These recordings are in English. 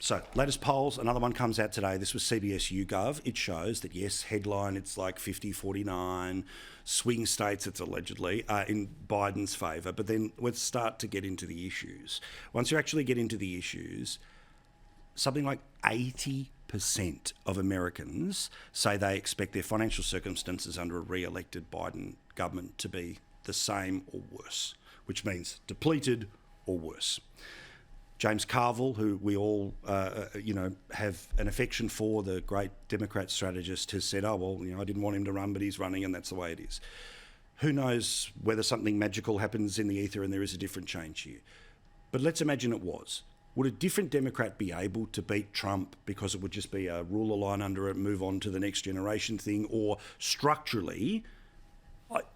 So, latest polls, another one comes out today. This was CBS YouGov. It shows that, yes, headline, it's like 50-49, swing states, it's allegedly, in Biden's favour. But then let's start to get into the issues. Once you actually get into the issues, something like 80% of Americans say they expect their financial circumstances under a re-elected Biden government to be the same or worse, which means depleted or worse. James Carville, who we all, have an affection for, the great Democrat strategist, has said, I didn't want him to run, but he's running, and that's the way it is. Who knows whether something magical happens in the ether and there is a different change here. But let's imagine it was. Would a different Democrat be able to beat Trump because it would just be a ruler line under it, move on to the next generation thing, or structurally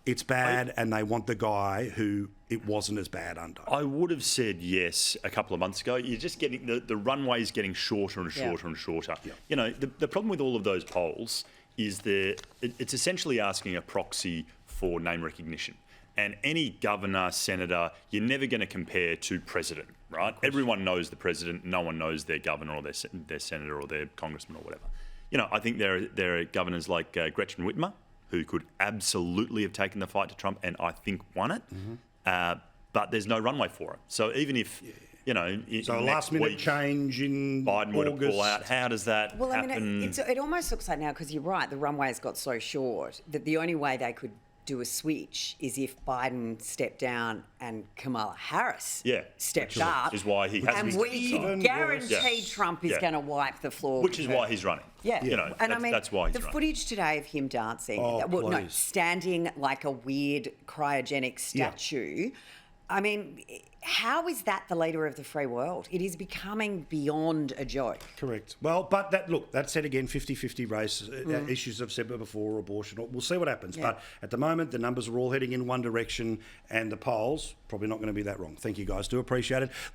it's bad and they want the guy who it wasn't as bad under? I would have said yes a couple of months ago. You're just getting the runway is getting shorter and shorter and shorter. Yeah. You know, the problem with all of those polls is it's essentially asking a proxy for name recognition. And any governor, senator, you're never going to compare to president, right? Everyone knows the president. No one knows their governor or their senator or their congressman or whatever. You know, I think there are governors like Gretchen Whitmer, who could absolutely have taken the fight to Trump and I think won it. Mm-hmm. But there's no runway for it. So even if, so a last-minute change in Biden were to pull out, how does that happen? I mean, it almost looks like now, because you're right, the runways got so short that the only way they could do a switch is if Biden stepped down and Kamala Harris stepped up. Which is why he has and we can guarantee Trump is going to wipe the floor. Which is why he's running. Yeah. You know, and that's why he's running. The footage today of him dancing, standing like a weird cryogenic statue. I mean, how is that the leader of the free world? It is becoming beyond a joke. Correct. Well, but that said again, 50-50 race, issues I've said before, abortion, we'll see what happens. Yeah. But at the moment, the numbers are all heading in one direction and the polls, probably not going to be that wrong. Thank you guys, do appreciate it.